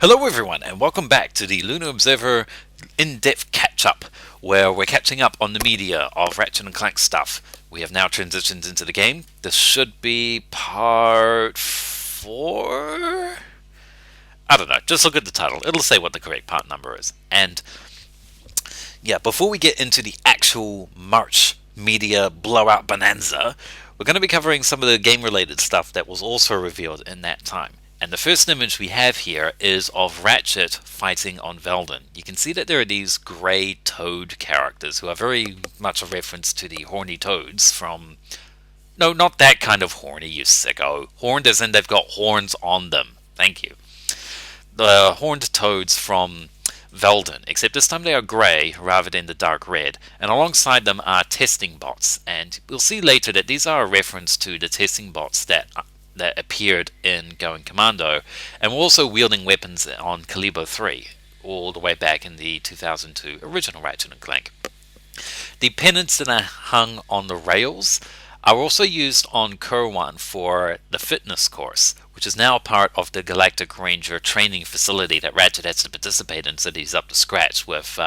Hello everyone and welcome back to the Lunar Observer in-depth catch-up, where we're catching up on the media of Ratchet and Clank stuff. We have now transitioned into the game. This should be part 4? I don't know, just look at the title. It'll say what the correct part number is. And yeah, before we get into the actual March media blowout bonanza, we're going to be covering some of the game-related stuff that was also revealed in that time. And the first image we have here is of Ratchet fighting on Veldin. You can see that there are these grey toad characters who are very much a reference to the horny toads from... No, not that kind of horny, you sicko. Horned as in they've got horns on them. Thank you. The horned toads from Veldin, except this time they are grey rather than the dark red, and alongside them are testing bots, and we'll see later that these are a reference to the testing bots that appeared in Going Commando, and were also wielding weapons on Kalebo 3, all the way back in the 2002 original Ratchet & Clank. The pennants that are hung on the rails are also used on Kerwan for the fitness course, which is now a part of the Galactic Ranger training facility that Ratchet has to participate in so that he's up to scratch with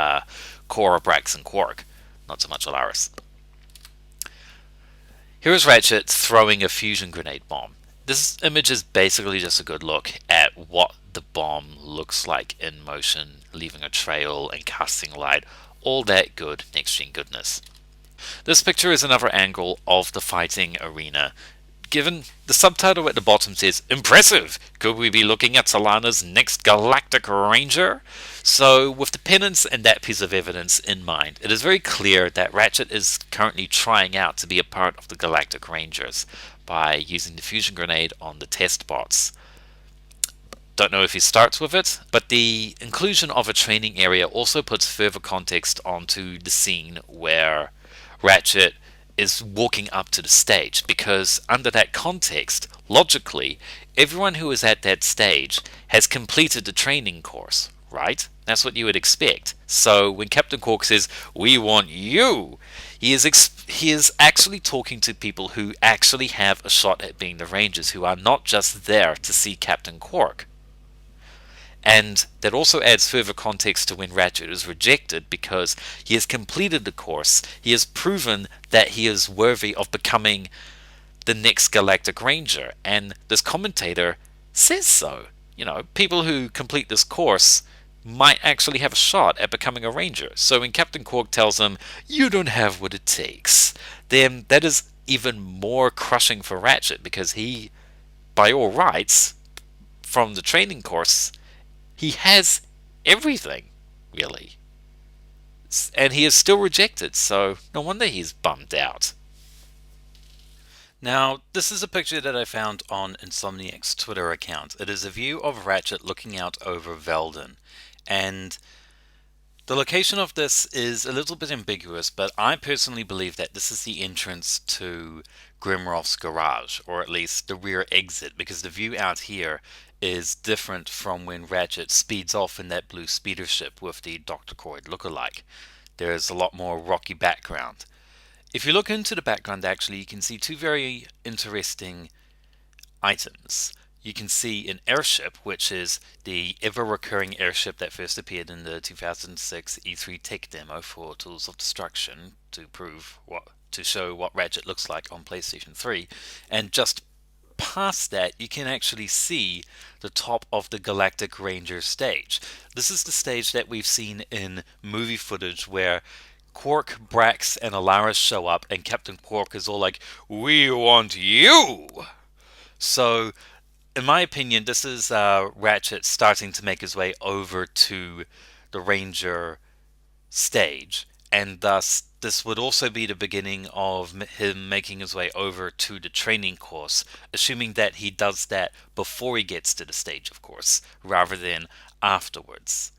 Cora, Brax, and Quark. Not so much Alaris. Here is Ratchet throwing a fusion grenade bomb. This image is basically just a good look at what the bomb looks like in motion, leaving a trail and casting light, all that good next-gen goodness. This picture is another angle of the fighting arena. Given the subtitle at the bottom says, "Impressive! Could we be looking at Solana's next Galactic Ranger?" So, with the pennants and that piece of evidence in mind, it is very clear that Ratchet is currently trying out to be a part of the Galactic Rangers by using the fusion grenade on the test bots. Don't know if he starts with it, but the inclusion of a training area also puts further context onto the scene where Ratchet is walking up to the stage, because under that context, logically, everyone who is at that stage has completed the training course, right? That's what you would expect. So when Captain Quark says, "We want you," he is actually talking to people who actually have a shot at being the Rangers, who are not just there to see Captain Quark. And that also adds further context to when Ratchet is rejected, because he has completed the course. He has proven that he is worthy of becoming the next Galactic Ranger, and this commentator says so. You know, people who complete this course might actually have a shot at becoming a Ranger. So when Captain Quark tells him, "You don't have what it takes," then that is even more crushing for Ratchet, because he, by all rights, from the training course, he has everything, really. And he is still rejected, so no wonder he's bummed out. Now, this is a picture that I found on Insomniac's Twitter account. It is a view of Ratchet looking out over Veldin. And the location of this is a little bit ambiguous, but I personally believe that this is the entrance to Grimroth's garage, or at least the rear exit, because the view out here is different from when Ratchet speeds off in that blue speeder ship with the Dr. Croyd lookalike. There's a lot more rocky background. If you look into the background, actually, you can see two very interesting items. You can see an airship, which is the ever-recurring airship that first appeared in the 2006 E3 tech demo for Tools of Destruction to show what Ratchet looks like on PlayStation 3. And just past that, you can actually see the top of the Galactic Ranger stage. This is the stage that we've seen in movie footage where Quark, Brax, and Alaris show up, and Captain Quark is all like, "We want you!" So, in my opinion, this is Ratchet starting to make his way over to the Ranger stage, and thus this would also be the beginning of him making his way over to the training course, assuming that he does that before he gets to the stage, of course, rather than afterwards.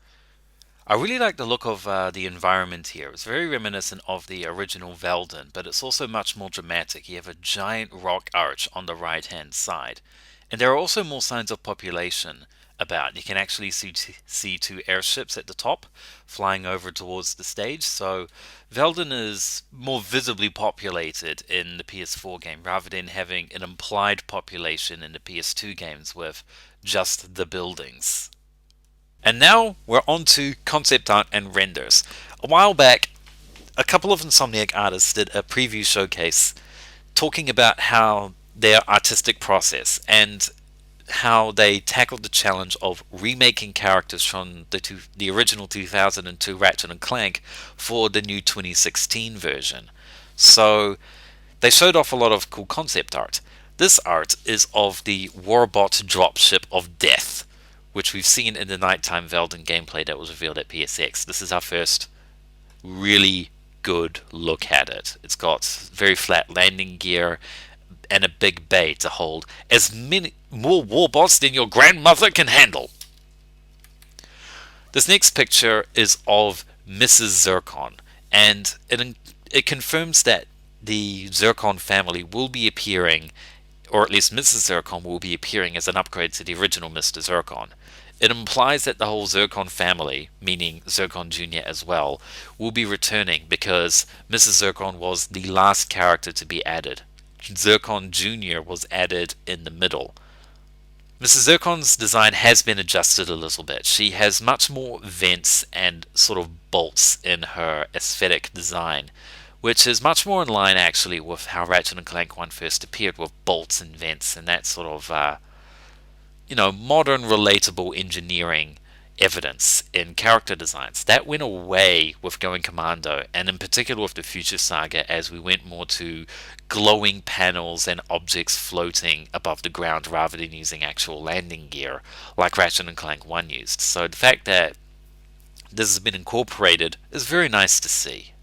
I really like the look of the environment here. It's very reminiscent of the original Veldin, but it's also much more dramatic. You have a giant rock arch on the right-hand side. And there are also more signs of population about. You can actually see two airships at the top flying over towards the stage. So Veldin is more visibly populated in the PS4 game, rather than having an implied population in the PS2 games with just the buildings. And now we're on to concept art and renders. A while back, a couple of Insomniac artists did a preview showcase talking about how their artistic process and how they tackled the challenge of remaking characters from the original 2002 Ratchet and Clank for the new 2016 version. So they showed off a lot of cool concept art. This art is of the Warbot dropship of death, which we've seen in the nighttime Veldin gameplay that was revealed at PSX. This is our first really good look at it. It's got very flat landing gear and a big bay to hold as many more warbots than your grandmother can handle. This next picture is of Mrs. Zircon, and it confirms that the Zircon family will be appearing, or at least Mrs. Zircon will be appearing as an upgrade to the original Mr. Zircon. It implies that the whole Zircon family, meaning Zircon Jr. as well, will be returning because Mrs. Zircon was the last character to be added. Zircon Jr. was added in the middle. Mrs. Zircon's design has been adjusted a little bit. She has much more vents and sort of bolts in her aesthetic design, which is much more in line actually with how Ratchet and Clank 1 first appeared, with bolts and vents and that sort of modern relatable engineering evidence in character designs. That went away with Going Commando, and in particular with the Future Saga, as we went more to glowing panels and objects floating above the ground rather than using actual landing gear like Ratchet and Clank 1 used. So the fact that this has been incorporated is very nice to see.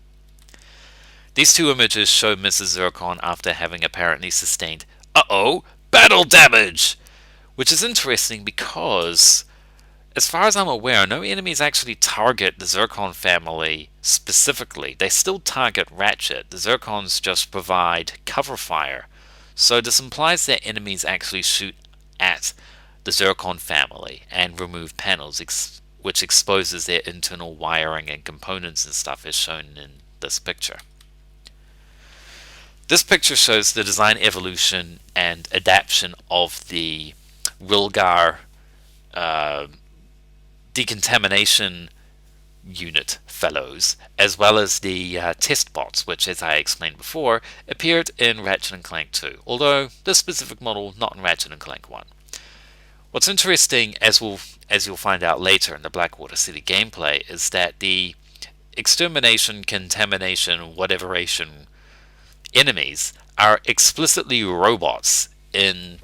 These two images show Mrs. Zircon after having apparently sustained battle damage, which is interesting because, as far as I'm aware, no enemies actually target the Zircon family specifically. They still target Ratchet. The Zircons just provide cover fire. So this implies that enemies actually shoot at the Zircon family and remove panels, which exposes their internal wiring and components and stuff, as shown in this picture. This picture shows the design evolution and adaptation of the Rilgar decontamination unit fellows, as well as the test bots, which, as I explained before, appeared in Ratchet and Clank 2, although this specific model not in Ratchet and Clank 1. What's interesting, as you'll find out later in the Blackwater City gameplay, is that the extermination, contamination, whateveration enemies are explicitly robots in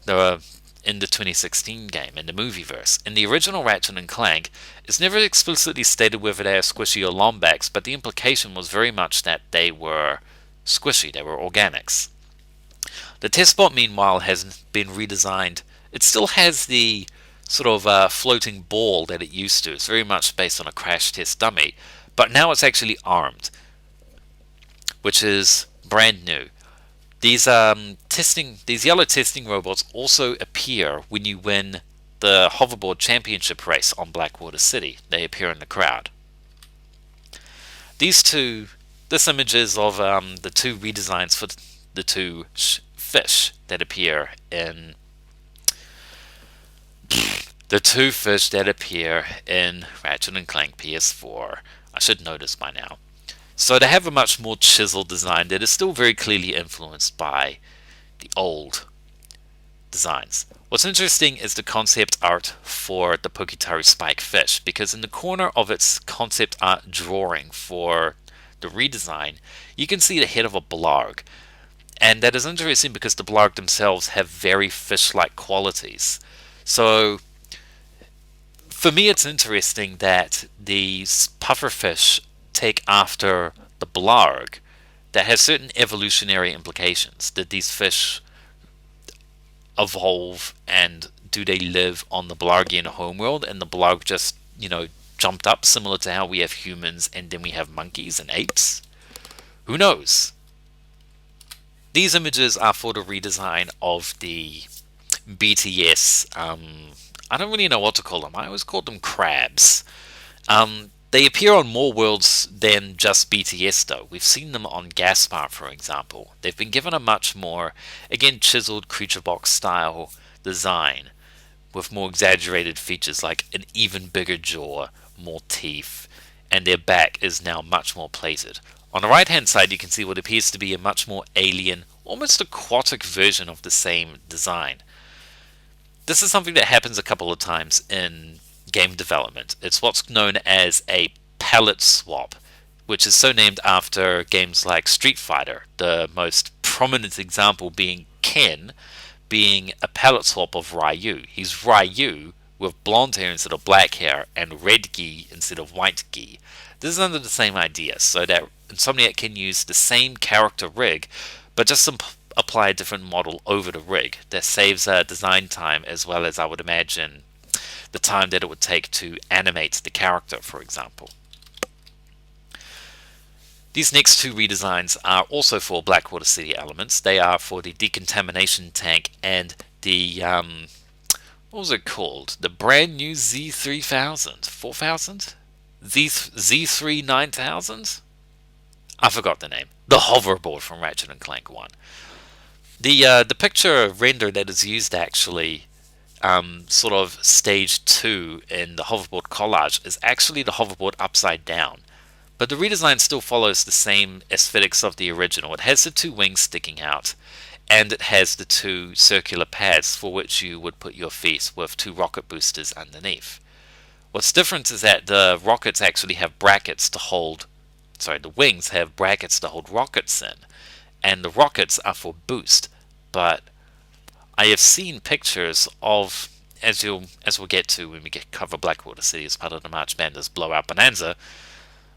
the 2016 game, in the movieverse. In the original Ratchet and Clank, it's never explicitly stated whether they are squishy or lombax, but the implication was very much that they were squishy, they were organics. The testbot, meanwhile, has been redesigned. It still has the sort of floating ball that it used to. It's very much based on a crash test dummy, but now it's actually armed, which is brand new. These yellow testing robots also appear when you win the Hoverboard Championship race on Blackwater City. They appear in the crowd. This image is of the two redesigns for the two fish that appear in Ratchet and Clank PS4. I should know this by now. So they have a much more chiseled design that is still very clearly influenced by the old designs. What's interesting is the concept art for the Pokitaru Spike Fish, because in the corner of its concept art drawing for the redesign, you can see the head of a blarg. And that is interesting because the blarg themselves have very fish-like qualities. So for me, it's interesting that these pufferfish take after the blarg that has certain evolutionary implications. Did these fish evolve, and do they live on the Blargian homeworld, and the blarg just, jumped up, similar to how we have humans and then we have monkeys and apes? Who knows? These images are for the redesign of the BTS. I don't really know what to call them. I always called them crabs. They appear on more worlds than just BTS though. We've seen them on Gaspar, for example. They've been given a much more, again, chiseled creature box style design. with more exaggerated features like an even bigger jaw, more teeth, and their back is now much more plated. On the right hand side you can see what appears to be a much more alien, almost aquatic version of the same design. This is something that happens a couple of times in game development. It's what's known as a palette swap, which is so named after games like Street Fighter, the most prominent example being Ken being a palette swap of Ryu. He's Ryu with blonde hair instead of black hair and red gi instead of white gi. This is under the same idea, so that Insomniac can use the same character rig, but just apply a different model over the rig. That saves design time, as well as, I would imagine, the time that it would take to animate the character, for example. These next two redesigns are also for Blackwater City Elements. They are for the decontamination tank and the, what was it called? The brand new Z3000? 4000? Z3 9000? I forgot the name. The hoverboard from Ratchet & Clank 1. The picture render that is used actually, sort of stage 2 in the hoverboard collage, is actually the hoverboard upside down. But the redesign still follows the same aesthetics of the original. It has the two wings sticking out, and it has the two circular pads for which you would put your feet with two rocket boosters underneath. What's different is that the rockets actually have brackets to hold, the wings have brackets to hold rockets in, and the rockets are for boost. But I have seen pictures of, as we'll get to when we cover Blackwater City as part of the March Madness Blowout Bonanza,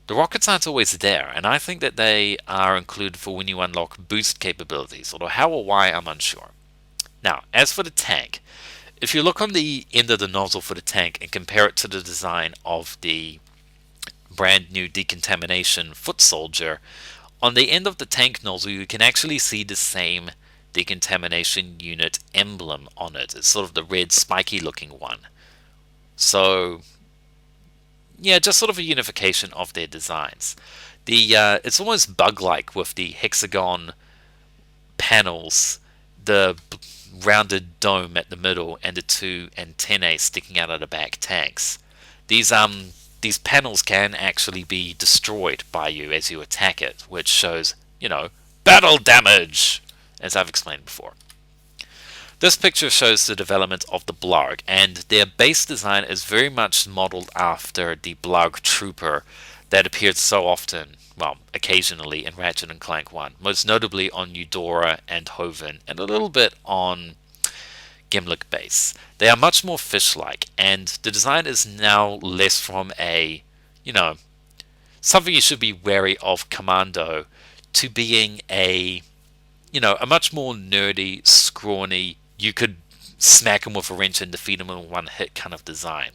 the rockets aren't always there, and I think that they are included for when you unlock boost capabilities, although how or why I'm unsure. Now, as for the tank, if you look on the end of the nozzle for the tank and compare it to the design of the brand new decontamination foot soldier, on the end of the tank nozzle you can actually see the same decontamination unit emblem on it. It's sort of the red spiky looking one. So yeah, just sort of a unification of their designs. It's almost bug-like with the hexagon panels, the rounded dome at the middle, and the two antennae sticking out of the back tanks. These panels can actually be destroyed by you as you attack it, which shows, battle damage, as I've explained before. This picture shows the development of the Blarg, and their base design is very much modeled after the Blarg Trooper that appeared so often, occasionally in Ratchet & Clank 1, most notably on Eudora and Hoven, and a little bit on Gimlick base. They are much more fish-like, and the design is now less from a, something you should be wary of Commando, to being a much more nerdy, scrawny, you could smack him with a wrench and defeat him in one hit kind of design.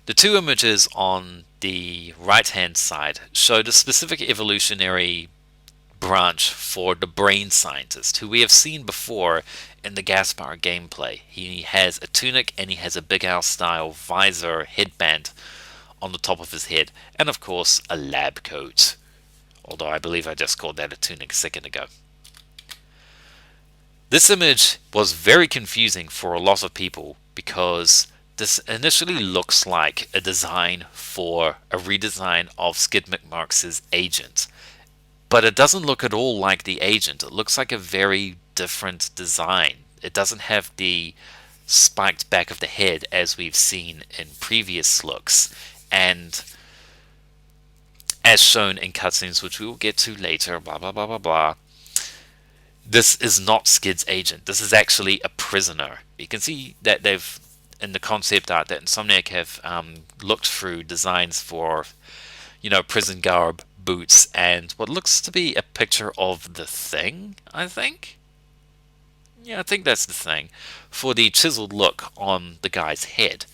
The two images on the right hand side show the specific evolutionary branch for the brain scientist, who we have seen before in the Gaspar gameplay. He has a tunic and he has a Big Al style visor headband on the top of his head, and of course a lab coat. Although I believe I just called that a tunic a second ago. This image was very confusing for a lot of people because this initially looks like a design for a redesign of Skid McMarx's Agent. But it doesn't look at all like the Agent. It looks like a very different design. It doesn't have the spiked back of the head as we've seen in previous looks. And as shown in cutscenes, which we will get to later, blah blah blah blah blah, this is not Skid's Agent. This is actually a prisoner. You can see that they've, in the concept art, that Insomniac have looked through designs for, prison garb, boots, and what looks to be a picture of the Thing, I think? Yeah, I think that's the Thing, for the chiseled look on the guy's head.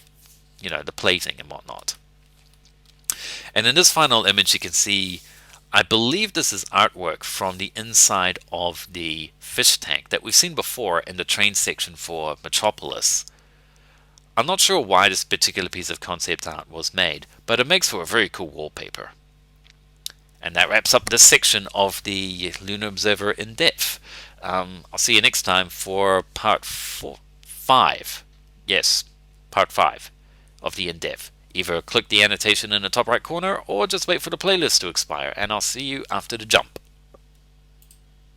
The plating and whatnot. And in this final image you can see, I believe this is artwork from the inside of the fish tank that we've seen before in the train section for Metropolis. I'm not sure why this particular piece of concept art was made, but it makes for a very cool wallpaper. And that wraps up this section of the Lunar Observer in depth. I'll see you next time for part 4. 5. Yes, part 5 of the in-depth. Either click the annotation in the top right corner or just wait for the playlist to expire, and I'll see you after the jump.